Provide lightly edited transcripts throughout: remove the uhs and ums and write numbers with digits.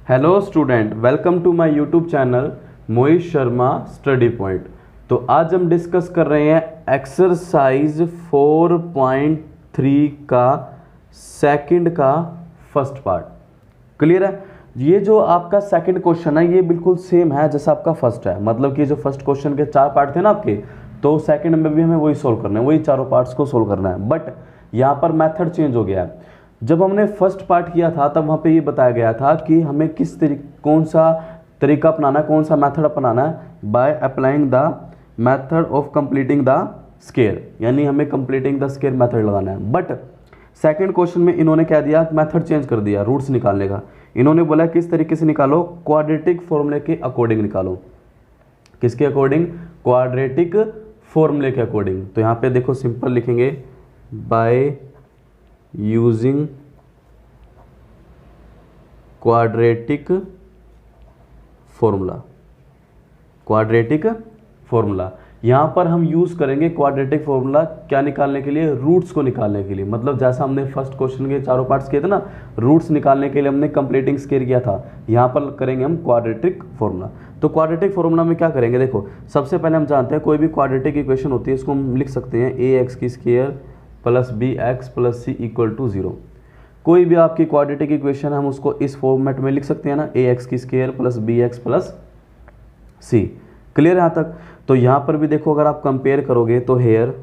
Hello student, welcome to my YouTube channel Mohit Sharma study point. तो आज हम डिस्कस कर रहे हैं एक्सरसाइज 4.3 का सेकंड का फर्स्ट पार्ट। क्लियर है? ये जो आपका सेकंड क्वेश्चन है ये बिल्कुल सेम है जैसा आपका फर्स्ट है। मतलब कि जो फर्स्ट क्वेश्चन के 4 पार्ट थे ना आपके, तो सेकंड में भी हमें वही सोल्व करना है, वही चारों पार्ट्स को सोल्व करना है। बट यहाँ पर मेथड चेंज हो गया है। जब हमने फर्स्ट पार्ट किया था तब वहाँ पे ये बताया गया था कि हमें कौन सा तरीका अपनाना है, कौन सा मेथड अपनाना है, by applying the method of completing the square, यानी हमें कंप्लीटिंग द स्क्वायर मेथड लगाना है। बट सेकंड क्वेश्चन में इन्होंने क्या दिया, मेथड चेंज कर दिया रूट्स निकालने का। इन्होंने बोला किस तरीके से निकालो, क्वाड्रेटिक फॉर्मूले के अकॉर्डिंग निकालो। किसके अकॉर्डिंग? क्वाड्रेटिक फॉर्मूले के अकॉर्डिंग। तो यहाँ पे देखो सिंपल लिखेंगे, by using quadratic formula. Quadratic formula यहां पर हम यूज करेंगे क्वाड्रेटिक फॉर्मूला क्या निकालने के लिए? रूट्स को निकालने के लिए। मतलब जैसा हमने फर्स्ट क्वेश्चन के चारों पार्ट्स किए थे ना, रूट्स निकालने के लिए हमने कंप्लीटिंग स्क्वायर किया था, यहां पर करेंगे हम क्वाड्रेटिक फॉर्मूला। तो क्वाड्रेटिक फॉर्मूला में क्या करेंगे, देखो सबसे पहले हम जानते हैं कोई भी क्वाड्रेटिक इक्वेशन होती है इसको हम लिख सकते हैं ए एक्स की square plus B x plus c equal to 0। कोई भी आपकी क्वाड्रेटिक इक्वेशन है हम उसको इस फॉर्मेट में लिख सकते हैं ना, ए एक्स की square plus B x plus C. Clear है यहाँ तक? तो यहाँ पर भी देखो अगर आप कंपेयर करोगे तो हेयर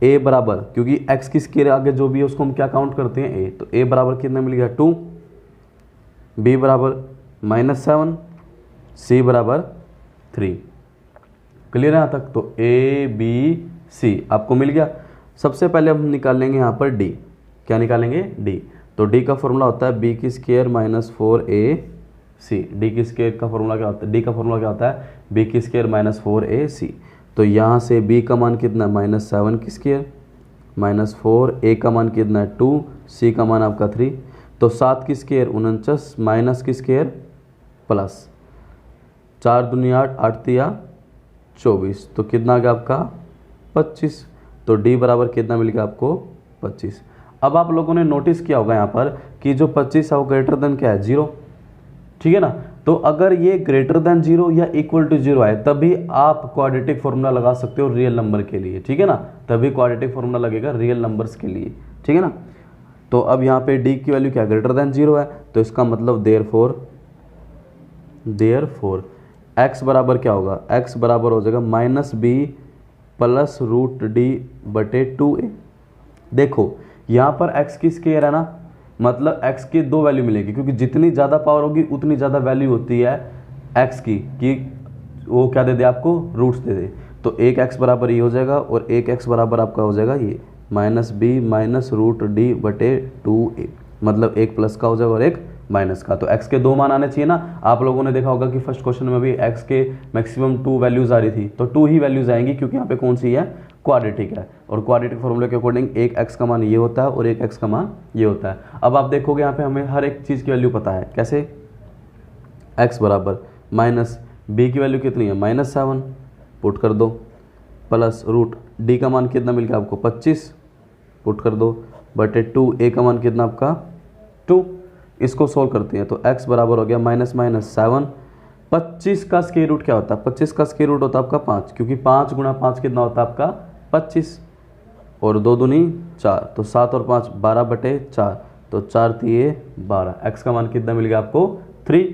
ए बराबर, क्योंकि एक्स की स्क्वायर आगे जो भी है उसको हम क्या काउंट करते हैं ए, तो ए बराबर कितना मिल गया 2, बी बराबर -7, सी बराबर 3। क्लियर है यहाँ तक? तो ए बी सी आपको मिल गया। सबसे पहले हम निकाल लेंगे यहाँ पर डी। क्या निकालेंगे? डी। तो डी का फॉर्मूला होता है बी की स्क्वायर माइनस 4ac। डी की स्क्वायर का फॉर्मूला क्या होता है? डी का फॉर्मूला क्या होता है? बी की स्क्वायर माइनस 4ac। तो यहाँ से बी का मान कितना? -7 की स्क्वायर -4, ए का मान कितना है 2, सी का मान आपका 3। तो 7 की स्क्वायर 49, माइनस की स्क्वायर प्लस 4 दूनी 8, 8 तिया 24। तो कितना आ गया आपका 25। तो डी बराबर कितना मिल गया आपको? 25। अब आप लोगों ने नोटिस किया होगा यहाँ पर कि जो 25 है वो ग्रेटर देन क्या है? 0। ठीक है ना? तो अगर ये ग्रेटर देन 0 या इक्वल टू 0 है तभी आप क्वाड्रेटिक फॉर्मूला लगा सकते हो रियल नंबर के लिए। ठीक है ना? तभी क्वाड्रेटिक फॉर्मूला लगेगा रियल नंबर्स के लिए। ठीक है ना? तो अब यहाँ पे डी की वैल्यू क्या है? ग्रेटर देन 0 है, तो इसका मतलब देयरफॉर एक्स बराबर क्या होगा? एक्स बराबर हो जाएगा -b प्लस √d/2a। देखो यहाँ पर x की स्क्वायर है ना, मतलब x की 2 वैल्यू मिलेगी, क्योंकि जितनी ज़्यादा पावर होगी उतनी ज़्यादा वैल्यू होती है x की, कि वो क्या दे दे आपको? रूट्स दे दे। तो एक x बराबर ये हो जाएगा और एक x बराबर आपका हो जाएगा ये -b माइनस √d/2a। मतलब एक प्लस का हो जाएगा और एक माइनस का। तो x के 2 मान आने चाहिए ना। आप लोगों ने देखा होगा कि फर्स्ट क्वेश्चन में भी x के मैक्सिमम 2 वैल्यूज आ रही थी, तो 2 ही वैल्यूज आएंगी क्योंकि यहाँ पे कौन सी है? क्वाड्रेटिक है। और क्वाड्रेटिक फॉर्मूले के अकॉर्डिंग एक x का मान ये होता है और एक x का मान ये होता है। अब आप देखोगे यहाँ पे हमें हर एक चीज़ की वैल्यू पता है। कैसे? x बराबर माइनस b की वैल्यू कितनी है? -7 पुट कर दो, प्लस √d का मान कितना मिल गया आपको? 25 पुट कर दो, बटे 2, a का मान कितना आपका? 2। इसको सोल्व करते हैं तो x बराबर हो गया -7। 25 का स्क्वायर रूट क्या होता है? 25 का स्क्वायर रूट होता है आपका 5, क्योंकि 5 गुणा 5 कितना होता है आपका? 25। और 2 दूनी 4, तो 7 और 5 12/4, तो 4 तिये 12। x का मान कितना मिल गया आपको? 3।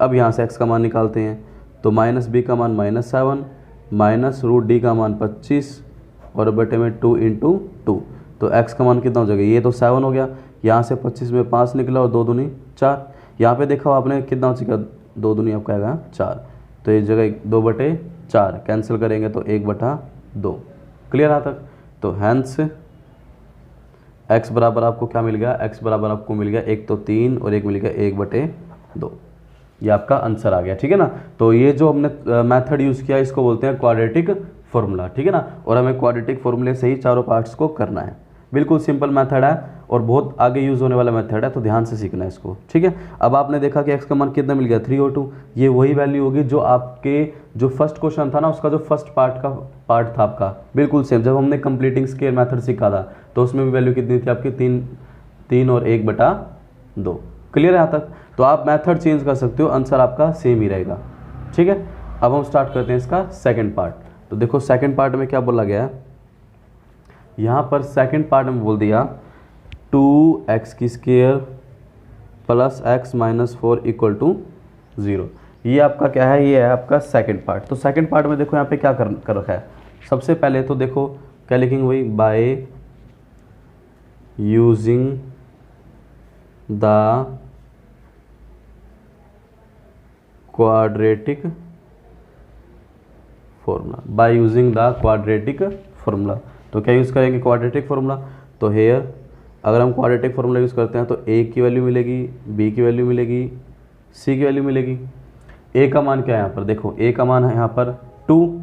अब यहाँ से x का मान निकालते हैं, तो -b का मान -7 माइनस √d का मान 25 और बटे में 2 × 2। तो x का मान कितना हो जाएगा? ये तो 7 हो गया। यहाँ से 25 में 5 निकला और 2 दूनी 4। यहाँ पे देखा आपने कितना हो चुका? 2 दूनी आपका आएगा 4। तो इस जगह 2/4 कैंसिल करेंगे तो 1/2। क्लियर यहाँ तक? तो हैंस x बराबर आपको क्या मिल गया? x बराबर आपको मिल गया एक तो 3 और एक मिल गया 1/2। ये आपका आंसर आ गया। ठीक है ना? तो ये जो हमने मेथड यूज़ किया इसको बोलते हैं क्वाड्रेटिक फॉर्मूला। ठीक है ना? और हमें क्वाड्रेटिक फॉर्मूले से ही चारों पार्ट्स को करना है। बिल्कुल सिंपल मेथड है और बहुत आगे यूज़ होने वाला मेथड है, तो ध्यान से सीखना है इसको। ठीक है? अब आपने देखा कि x का मान कितना मिल गया? 3 और 2। ये वही वैल्यू होगी जो आपके जो फर्स्ट क्वेश्चन था ना उसका जो फर्स्ट पार्ट था आपका, बिल्कुल सेम। जब हमने कंप्लीटिंग स्क्वायर मेथड सीखा था तो उसमें भी वैल्यू कितनी थी आपकी? 3 और 1/2। क्लियर है यहाँ तक? तो आप मेथड चेंज कर सकते हो, आंसर आपका सेम ही रहेगा। ठीक है, अब हम स्टार्ट करते हैं इसका सेकंड पार्ट। तो देखो सेकंड पार्ट में क्या बोला गया है, यहाँ पर सेकंड पार्ट में बोल दिया 2x² plus x minus 4 equal to 0। ये आपका क्या है, ये है आपका सेकंड पार्ट। तो सेकंड पार्ट में देखो यहाँ पे क्या कर रखा है। सबसे पहले तो देखो क्या लिखेंगे, वही by using the quadratic formula, by using the quadratic formula. तो क्या यूज़ करेंगे, क्वाड्रेटिक फॉर्मूला। तो हेयर अगर हम क्वाड्रेटिक फॉर्मूला यूज़ करते हैं तो a की वैल्यू मिलेगी, b की वैल्यू मिलेगी, c की वैल्यू मिलेगी। a का मान क्या है यहाँ पर, देखो a का मान है यहाँ पर 2,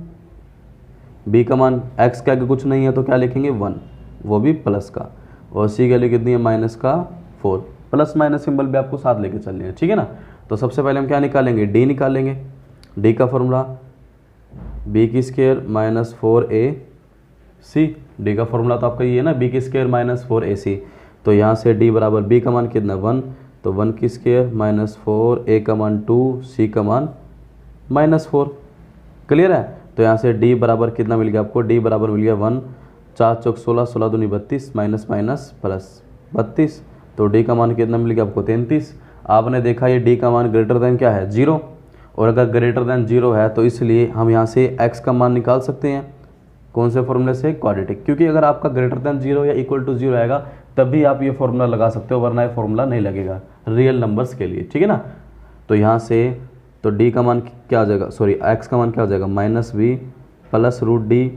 b का मान x के आगे कुछ नहीं है तो क्या लिखेंगे 1, वो भी प्लस का, और c की वैल्यू कितनी है माइनस का 4। प्लस माइनस सिंबल भी आपको साथ लेके चलनी है, ठीक है ना। तो सबसे पहले हम क्या निकालेंगे, d निकालेंगे। d का formula b² minus 4ac, d का फॉर्मूला तो आपका ये है ना b² माइनस 4ac। तो यहाँ से d बराबर b का मान कितना 1, तो 1² माइनस 4, a का मान 2, c का मान माइनस 4। क्लियर है। तो यहाँ से d बराबर कितना मिल गया आपको, d बराबर मिल गया 1, 4 चौक 16, 16 दूनी 32, माइनस माइनस प्लस 32। तो d का मान कितना मिल गया आपको 33। आपने देखा ये d का मान ग्रेटर देन क्या है 0, और अगर ग्रेटर देन 0 है तो इसलिए हम यहाँ से x का मान निकाल सकते हैं। कौन से फॉर्मूले से, क्वाड्रेटिक। क्योंकि अगर आपका ग्रेटर देन 0 या इक्वल टू 0 आएगा तभी आप ये फॉर्मूला लगा सकते हो, वरना ये फॉर्मूला नहीं लगेगा रियल नंबर्स के लिए, ठीक है ना। तो यहाँ से तो d का मान क्या आ जाएगा, सॉरी x का मान क्या हो जाएगा -b प्लस √d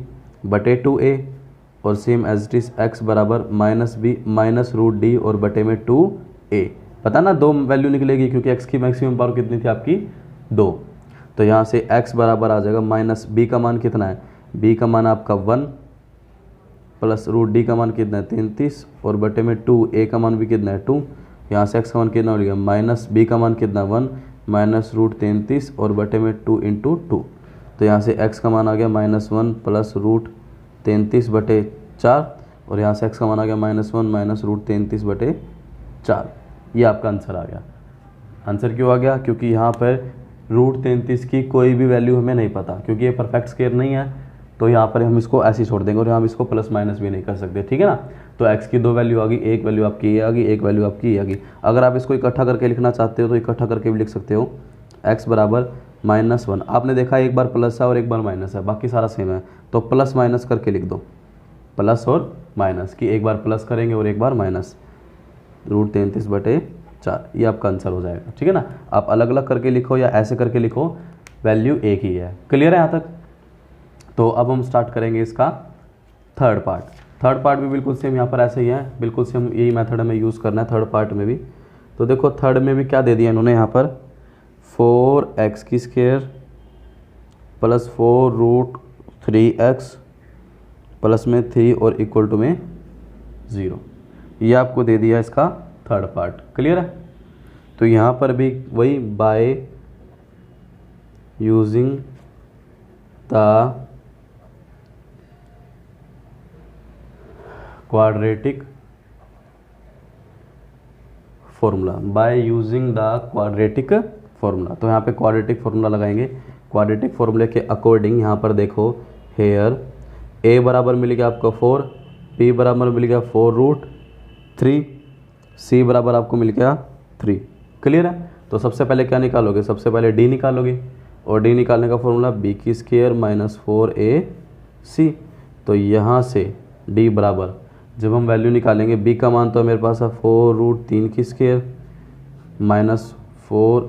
बटे 2a, और same as it is x बराबर -b माइनस √d और बटे में 2a। पता ना 2 वैल्यू निकलेगी क्योंकि x की मैक्सिमम पावर कितनी थी आपकी 2। तो यहाँ से x बराबर आ जाएगा -b का मान कितना है, b का मान आपका 1 प्लस √d का मान कितना है 33, और बटे में 2, a का मान भी कितना है 2। यहाँ से x का मान कितना हो गया -b का मान कितना 1 माइनस √33 और बटे में 2 इंटू 2। तो यहाँ से x का मान आ गया -1 प्लस √33 बटे 4, और यहाँ से x का मान आ गया -1 माइनस √33 बटे 4। ये आपका आंसर आ गया। आंसर क्यों आ गया, क्योंकि यहाँ पर √33 की कोई भी वैल्यू हमें नहीं पता, क्योंकि ये परफेक्ट स्क्वायर नहीं है। तो यहाँ पर हम इसको ऐसे ही छोड़ देंगे, और हम इसको प्लस माइनस भी नहीं कर सकते, ठीक है ना। तो x की 2 वैल्यू आ गई, एक वैल्यू आपकी ये आ गई, एक वैल्यू आपकी ये आ गई। अगर आप इसको इकट्ठा करके लिखना चाहते हो तो इकट्ठा करके भी लिख सकते हो, x बराबर -1। आपने देखा एक बार प्लस है और एक बार माइनस है, बाकी सारा सेम है, तो प्लस माइनस करके लिख दो, प्लस और माइनस की एक बार प्लस करेंगे और एक बार माइनस, √33 बटे 4। ये आपका आंसर हो जाएगा, ठीक है ना। आप अलग अलग करके लिखो या ऐसे करके लिखो, वैल्यू एक ही है। क्लियर है यहाँ तक। तो अब हम स्टार्ट करेंगे इसका थर्ड पार्ट। थर्ड पार्ट भी बिल्कुल सेम यहाँ पर ऐसे ही है, बिल्कुल सेम यही मेथड हमें यूज़ करना है थर्ड पार्ट में भी। तो देखो थर्ड में भी क्या दे दिया इन्होंने यहाँ पर, 4x² प्लस 4√3x प्लस में 3 और इक्वल टू में 0। ये आपको दे दिया इसका थर्ड पार्ट। क्लियर है। तो यहाँ पर भी वही by using the quadratic formula, by using the quadratic formula. तो यहाँ पे क्वाड्रेटिक फॉर्मूला लगाएंगे। क्वाड्रेटिक फॉर्मूले के अकॉर्डिंग यहाँ पर देखो, हेयर a बराबर मिल गया आपका 4, b बराबर मिल गया 4√3, c बराबर आपको मिल गया 3। क्लियर है। तो सबसे पहले क्या निकालोगे, सबसे पहले d निकालोगे, और d निकालने का फॉर्मूला b² माइनस 4ac। तो यहाँ से d बराबर, जब हम वैल्यू निकालेंगे, b का मान तो मेरे पास है 4√3² माइनस 4,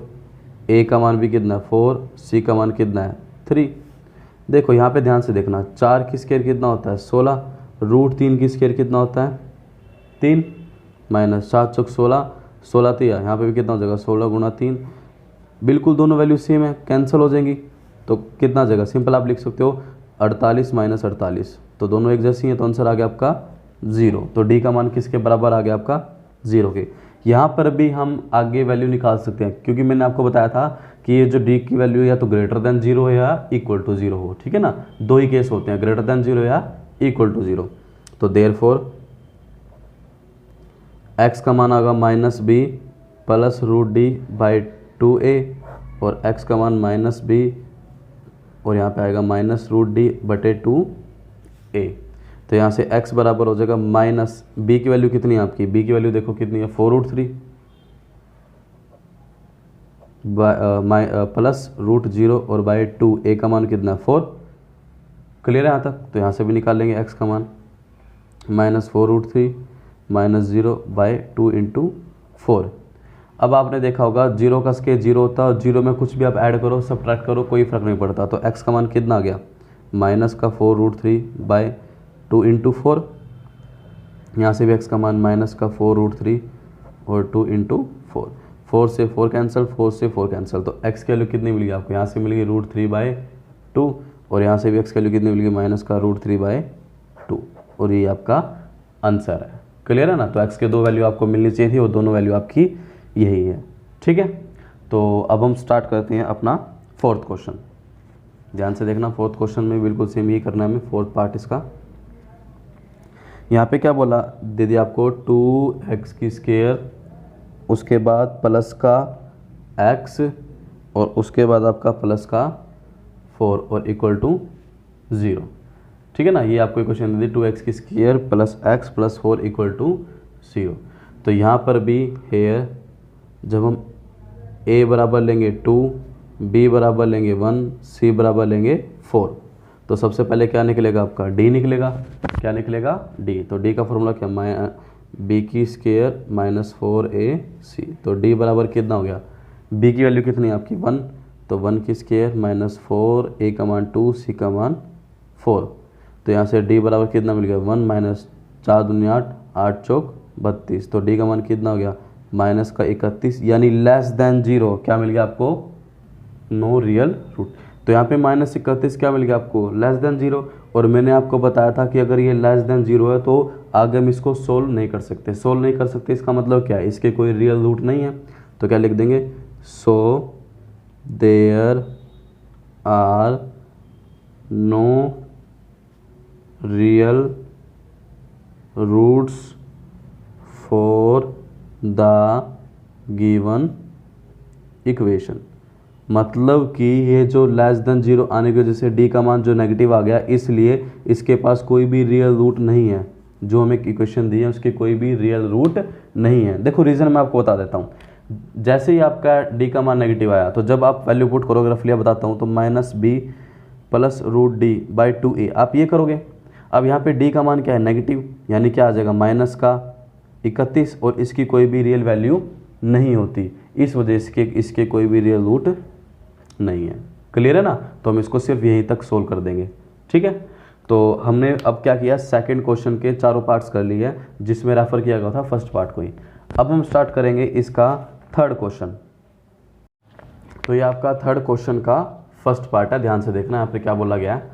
a का मान भी कितना है 4, c का मान कितना है 3। देखो यहाँ पे ध्यान से देखना, 4² कितना होता है 16, √3² कितना होता है 3, माइनस 7 चौक 16, 16 3, यहाँ पे भी कितना हो जाएगा 16 गुणा 3। बिल्कुल दोनों वैल्यू सेम है, कैंसिल हो जाएंगी। तो कितना आ जाएगा, सिंपल आप लिख सकते हो 48 माइनस 48। तो दोनों एक जैसी हैं, तो आंसर आ गया आपका 0। तो डी का मान किसके बराबर आ गया आपका 0 के। यहाँ पर भी हम आगे वैल्यू निकाल सकते हैं, क्योंकि मैंने आपको बताया था कि ये जो डी की वैल्यू या तो ग्रेटर देन 0 हो या इक्वल टू 0 हो, ठीक है ना। दो ही केस होते हैं, ग्रेटर देन 0 या इक्वल टू 0। तो देयरफॉर x का मान आगा -b plus root d by 2a और x का मान माइनस बी और यहाँ पे आएगा माइनस रूट डी बटे 2a। तो यहाँ से x बराबर हो जाएगा माइनस b की वैल्यू कितनी है आपकी, b की वैल्यू देखो कितनी है 4√3 प्लस रूट 0 और बाई 2a का मान कितना है 4। क्लियर है यहाँ तक। तो यहाँ से भी निकाल लेंगे x का मान माइनस 4√3 माइनस 0 बाई 2 इंटू 4। अब आपने देखा होगा 0 का स्केयर 0 होता है और 0 में कुछ भी आप ऐड करो सब्ट्रैक्ट करो कोई फ़र्क नहीं पड़ता। तो x का मान कितना आ गया माइनस का 4√3 बाई 2 इंटू 4। यहाँ से भी x का मान माइनस का 4√3 और 2 इंटू 4। 4 से 4 कैंसिल, 4 से 4 कैंसिल, तो x की वैल्यू कितनी मिलेगी आपको, यहाँ से मिलेगी √3 बाई 2 और यहाँ से भी x की वैल्यू कितनी मिलेगी माइनस का √3 बाई 2 और ये आपका आंसर है। क्लियर है ना। तो x के दो वैल्यू आपको मिलनी चाहिए थी और दोनों वैल्यू आपकी यही है। ठीक है, तो अब हम स्टार्ट करते हैं अपना फोर्थ क्वेश्चन। ध्यान से देखना, फोर्थ क्वेश्चन में बिल्कुल सेम यही करना है हमें, फोर्थ पार्ट इसका। यहाँ पे क्या बोला दे दिया आपको 2x की स्क्वायर, उसके बाद प्लस का x और उसके बाद आपका प्लस का 4 और इक्वल टू 0। ठीक है ना, ये आपको क्वेश्चन दे दी 2x की square plus x plus 4 equal to 0। तो यहाँ पर भी हेयर जब हम a बराबर लेंगे 2, b बराबर लेंगे 1, c बराबर लेंगे 4, तो सबसे पहले क्या निकलेगा आपका d निकलेगा। क्या निकलेगा d। तो d का फॉर्मूला क्या b की स्क्वायर माइनस 4ac। तो d बराबर कितना हो गया, b की वैल्यू कितनी है आपकी 1, तो 1 की स्क्वायर माइनस 4, a का मान 2, c का मान 4। तो यहाँ से d बराबर कितना मिल गया 1 माइनस 4 दूनी 8, 8 चौक 32। तो d का मान कितना हो गया माइनस का 31 यानी लेस देन 0। क्या मिल गया आपको, नो रियल रूट। तो यहाँ पे माइनस 31 क्या मिल गया आपको, लेस देन 0। और मैंने आपको बताया था कि अगर ये लेस देन 0 है तो आगे हम इसको सोल्व नहीं कर सकते। सोल्व नहीं कर सकते इसका मतलब क्या है, इसके कोई रियल रूट नहीं है। तो क्या लिख देंगे, so there are no real roots for the given equation. मतलब कि ये जो लेस देन 0 आने की वजह से d का मान जो नेगेटिव आ गया, इसलिए इसके पास कोई भी रियल रूट नहीं है। जो हमें इक्वेशन दी है उसके कोई भी रियल रूट नहीं है। देखो रीज़न मैं आपको बता देता हूँ। जैसे ही आपका d का मान नेगेटिव आया तो जब आप वैल्यू पुट करोगे, रफली बताता हूँ, तो minus b plus root d by 2a आप ये करोगे। अब यहाँ पे d का मान क्या है नेगेटिव, यानी क्या आ जाएगा माइनस का 31 और इसकी कोई भी रियल वैल्यू नहीं होती, इस वजह से इसके कोई भी रियल रूट नहीं है। क्लियर है ना। तो हम इसको सिर्फ यहीं तक सोल्व कर देंगे। ठीक है, तो हमने अब क्या किया, सेकंड क्वेश्चन के चारों पार्ट्स कर लिए हैं जिसमें रेफर किया गया था फर्स्ट पार्ट को ही। अब हम स्टार्ट करेंगे इसका थर्ड क्वेश्चन। तो ये आपका थर्ड क्वेश्चन का फर्स्ट पार्ट है, ध्यान से देखना यहाँ पे क्या बोला गया है।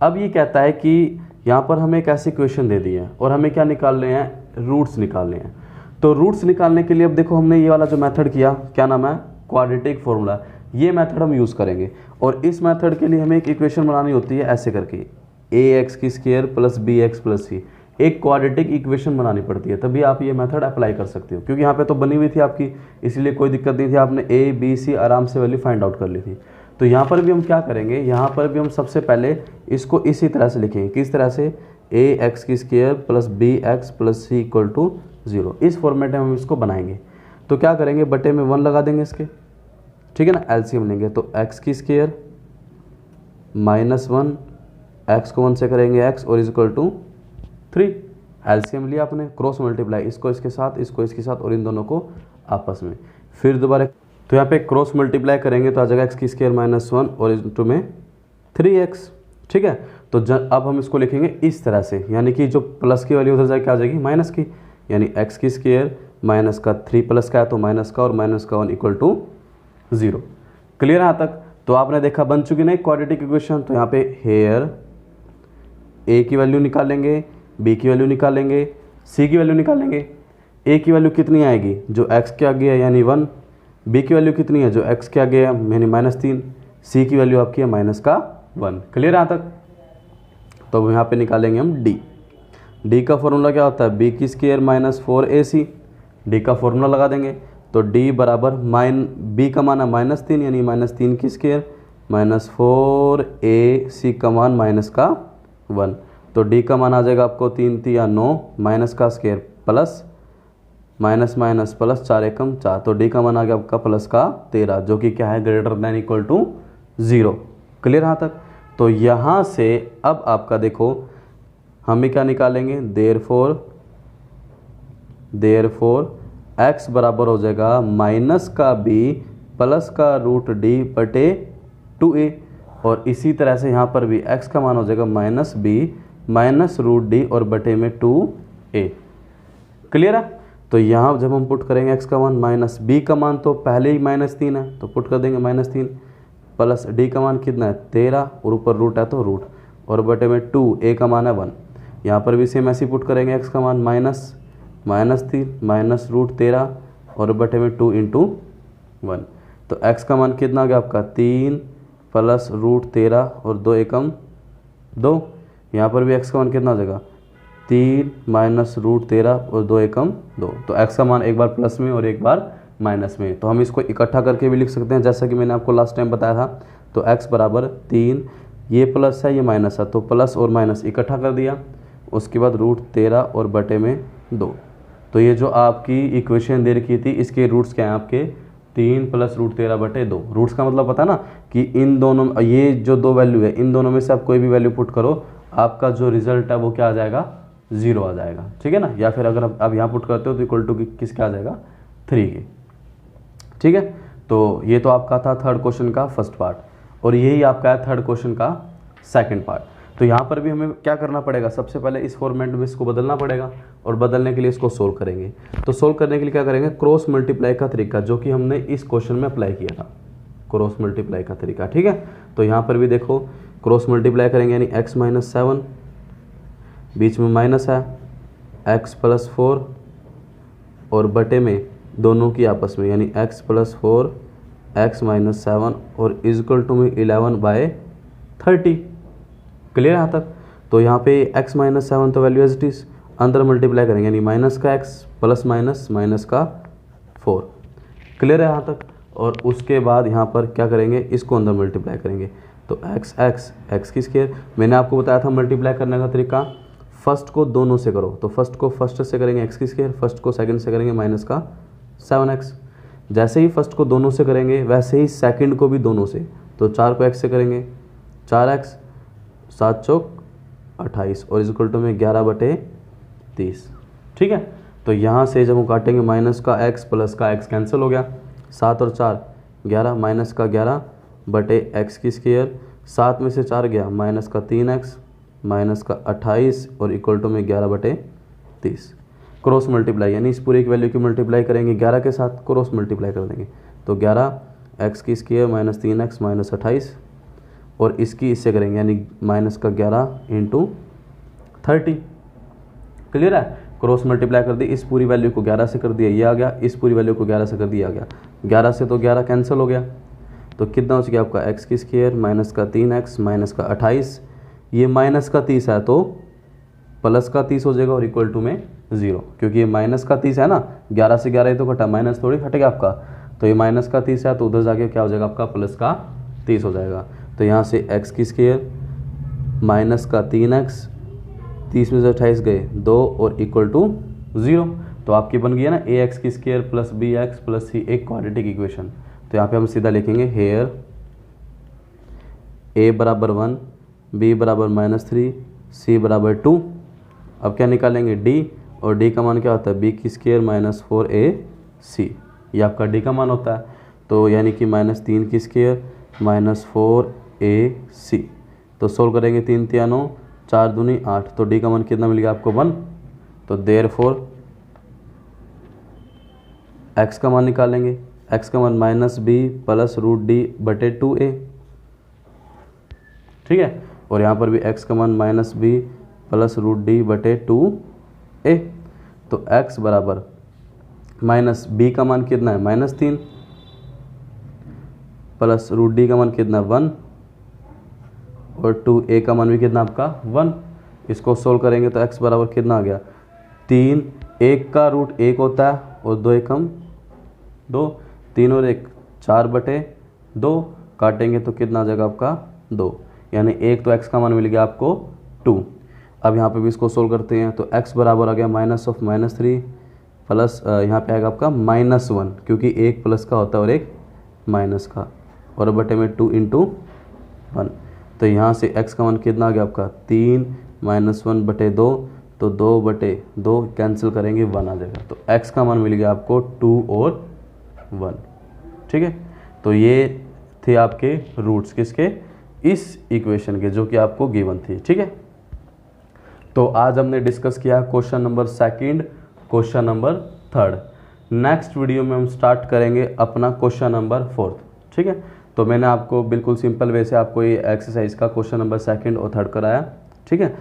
अब ये कहता है कि यहाँ पर हमें एक ऐसी इक्वेशन दे दी है और हमें क्या निकालने हैं, रूट्स निकालने हैं। तो रूट्स निकालने के लिए अब देखो हमने ये वाला जो मेथड किया, क्या नाम है, क्वाड्रेटिक फॉर्मूला। ये मेथड हम यूज़ करेंगे और इस मेथड के लिए हमें एक इक्वेशन बनानी होती है ऐसे करके, ax की square plus bx plus c। एक क्वाड्रेटिक इक्वेशन बनानी पड़ती है, तभी आप ये मेथड अप्लाई कर सकते हो। क्योंकि यहाँ पे तो बनी हुई थी आपकी, इसलिए कोई दिक्कत नहीं थी, आपने a b c आराम से वैल्यू फाइंड आउट कर ली थी। तो यहाँ पर भी हम क्या करेंगे, यहाँ पर भी हम सबसे पहले इसको इसी तरह से लिखेंगे। किस तरह से, ax की square plus bx plus c equal to 0। इस फॉर्मेट में हम इसको बनाएंगे। तो क्या करेंगे, बटे में 1 लगा देंगे इसके। ठीक है ना, एलसीएम लेंगे तो x की स्क्वायर माइनस 1, x को 1 से करेंगे x और इज इक्वल टू 3। एलसीएम लिया आपने, क्रॉस मल्टीप्लाई, इसको इसके साथ, इसको इसके साथ और इन दोनों को आपस में। फिर दोबारा तो यहाँ पे क्रॉस मल्टीप्लाई करेंगे तो आ जाएगा x की स्क्वायर माइनस 1 और इंटू में 3x। ठीक है, तो अब हम इसको लिखेंगे इस तरह से, यानी कि जो प्लस की वैल्यू उधर जाके क्या आ जाएगी माइनस की, यानी x की स्क्वायर माइनस का 3 प्लस का है तो माइनस का और माइनस का 1 इक्वल टू 0। क्लियर है यहाँ तक। तो आपने देखा बन चुकी ना क्वाड्रेटिक इक्वेशन। तो यहाँ पे हेयर a की वैल्यू निकालेंगे, b की वैल्यू निकालेंगे, c की वैल्यू निकालेंगे। a की वैल्यू कितनी आएगी, जो x के आगे है यानी 1, b की वैल्यू कितनी है, जो x के आगे है यानी माइनस 3, c की वैल्यू आपकी है माइनस का 1। क्लियर है यहाँ तक। तो यहाँ पे निकालेंगे हम d का फॉर्मूला क्या होता है, b की स्क्वायर माइनस 4ac। d का फॉर्मूला लगा देंगे, तो डी बराबर बी का मान है -3 यानी -3 की स्क्वायर -4ac का मान माइनस का 1। तो डी का मान आ जाएगा आपको 3 3 9 माइनस का square plus minus minus plus 4 एकम 4। तो डी का मान आ गया आपका प्लस का 13 जो कि क्या है greater than equal to 0। Clear यहाँ तक। तो यहाँ से अब आपका देखो हमें क्या निकालेंगे, देयरफॉर x बराबर हो जाएगा माइनस का b प्लस का रूट डी बटे 2a। और इसी तरह से यहाँ पर भी x का मान हो जाएगा -b माइनस रूट डी और बटे में 2a। क्लियर है। तो यहाँ जब हम पुट करेंगे x का मान -b का मान तो पहले ही -3 है तो पुट कर देंगे -3 प्लस d का मान कितना है 13 और ऊपर रूट है तो रूट और बटे में 2a का मान है 1। यहाँ पर भी सेम ऐसे ही पुट करेंगे x का मान -3 माइनस रूट 13 और बटे में 2 इंटू 1। तो x का मान कितना आ गया आपका 3 प्लस रूट 13 और 2 एकम 2। यहाँ पर भी x का मान कितना हो जाएगा 3 माइनस रूट 13 और 2 एकम 2। तो x का मान एक बार प्लस में और एक बार माइनस में। तो हम इसको इकट्ठा करके भी लिख सकते हैं जैसा कि मैंने आपको लास्ट टाइम बताया था। तो x बराबर 3, ये प्लस है ये माइनस है तो प्लस और माइनस इकट्ठा कर दिया, उसके बाद रूट 13 और बटे में 2। तो ये जो आपकी इक्वेशन दे रखी थी इसके रूट्स क्या हैं आपके 3 प्लस रूट 13 बटे 2। रूट्स का मतलब पता ना कि इन दोनों ये जो दो वैल्यू है इन दोनों में से आप कोई भी वैल्यू पुट करो आपका जो रिजल्ट है वो क्या आ जाएगा 0 आ जाएगा। ठीक है ना। या फिर अगर आप यहाँ पुट करते हो तो इक्वल टू किसका आ जाएगा 3 के। ठीक है। तो ये तो आपका था थर्ड क्वेश्चन का फर्स्ट पार्ट और यही आपका है थर्ड क्वेश्चन का सेकंड पार्ट। तो यहाँ पर भी हमें क्या करना पड़ेगा, सबसे पहले इस फॉर्मेट में इसको बदलना पड़ेगा और बदलने के लिए इसको सोल्व करेंगे। तो सोल्व करने के लिए क्या करेंगे, क्रॉस मल्टीप्लाई का तरीका जो कि हमने इस क्वेश्चन में अप्लाई किया था, क्रॉस मल्टीप्लाई का तरीका। ठीक है। तो यहाँ पर भी देखो क्रॉस मल्टीप्लाई करेंगे यानी x माइनस 7 बीच में माइनस है x प्लस 4 और बटे में दोनों की आपस में यानी x प्लस 4 x माइनस 7 और इजकल टू में 11/30। क्लियर यहाँ तक। तो यहाँ पे x माइनस 7 तो वैल्यू एज इट इज अंदर मल्टीप्लाई करेंगे यानी माइनस का x प्लस माइनस माइनस का 4। क्लियर है यहाँ तक। और उसके बाद यहाँ पर क्या करेंगे, इसको अंदर मल्टीप्लाई करेंगे तो x की स्क्वायर। मैंने आपको बताया था मल्टीप्लाई करने का तरीका, फर्स्ट को दोनों से करो। तो फर्स्ट को फर्स्ट से करेंगे x की स्क्वायर, फर्स्ट को सेकंड से करेंगे माइनस का 7x। जैसे ही फर्स्ट को दोनों से करेंगे वैसे ही सेकंड को भी दोनों से। तो 4 को x से करेंगे 4x 7 चौक 28 और इक्वल टू में 11/30। ठीक है। तो यहाँ से जब हम काटेंगे माइनस का x प्लस का x कैंसिल हो गया, 7 और 4 11 माइनस का 11/x की स्क्वायर, 7 में से 4 गया माइनस का 3x माइनस का 28 और इक्वल टू में 11/30। क्रॉस मल्टीप्लाई यानी इस पूरे की वैल्यू की मल्टीप्लाई करेंगे 11 के साथ, क्रॉस मल्टीप्लाई कर देंगे तो 11x की स्क्वायर माइनस 3x माइनस 28 और इसकी इससे करेंगे यानी माइनस का 11 इंटू 30। क्लियर है। क्रॉस मल्टीप्लाई कर दी, इस पूरी वैल्यू को 11 से कर दिया ये आ गया, इस पूरी वैल्यू को 11 से कर दिया गया, 11 से तो 11 कैंसिल हो गया तो कितना हो गया आपका x की स्क्वायर माइनस का 3x माइनस का 28, ये माइनस का 30 है तो प्लस का 30 हो जाएगा और इक्वल टू में 0, क्योंकि ये माइनस का 30 है ना, 11 से 11 ही तो घटा, माइनस थोड़ी घटेगा आपका। तो ये माइनस का 30 है तो उधर जाके क्या हो जाएगा आपका प्लस का 30 हो जाएगा। तो यहाँ से x की स्क्वायर माइनस का 3x 30 में से 28 गए 2 और इक्वल टू 0। तो आपकी बन गई है ना ax की square plus bx plus c एक क्वाड्रेटिक इक्वेशन। तो यहाँ पे हम सीधा लिखेंगे हेयर a बराबर 1 b बराबर -3 c बराबर 2। अब क्या निकालेंगे d, और d का मान क्या होता है b की स्क्वायर माइनस 4ac, ये आपका d का मान होता है। तो यानी कि -3 की स्क्वायर माइनस 4ac। तो सोल्व करेंगे 3 3 9 4 दूनी 8, तो d का मान कितना मिल गया आपको 1। तो देयरफॉर x का मान निकालेंगे, x का मान -b प्लस रूट डी बटे 2a। ठीक है। और यहाँ पर भी x का मान -b प्लस रूट डी बटे 2a। तो x बराबर -b का मान कितना है -3 प्लस रूट डी का मान कितना 1 और 2a का मान भी कितना आपका 1। इसको सोल्व करेंगे तो x बराबर कितना आ गया 3, 1 का रूट 1 होता है और 2 एकम 2, 3 और 1 4/2, काटेंगे तो कितना आ जाएगा आपका 2, यानी एक तो x का मान मिल गया आपको 2। अब यहाँ पे भी इसको सोल्व करते हैं तो x बराबर आ गया -3 प्लस यहाँ पे आएगा आपका -1, क्योंकि एक प्लस का होता है और एक माइनस का, और बटे में 2 × 1। तो यहाँ से x का मान कितना आ गया आपका 3 -1/2, तो 2/2 कैंसिल करेंगे 1 आ जाएगा। तो x का मान मिल गया आपको 2 और 1। ठीक है, तो ये थे आपके रूट्स किसके, इस इक्वेशन के, जो कि आपको गिवन थी। ठीक है, तो आज हमने डिस्कस किया question number 2, question number 3। Next video में हम स्टार्ट करेंगे अपना क्वेश्चन नंबर 4। ठीक है, तो मैंने आपको बिल्कुल सिंपल वे से आपको ये एक्सरसाइज का क्वेश्चन नंबर 2 और 3 कराया। ठीक है,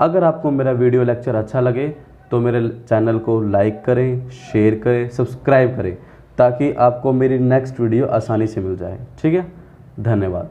अगर आपको मेरा वीडियो लेक्चर अच्छा लगे तो मेरे चैनल को लाइक करें, शेयर करें, सब्सक्राइब करें, ताकि आपको मेरी नेक्स्ट वीडियो आसानी से मिल जाए। ठीक है, धन्यवाद।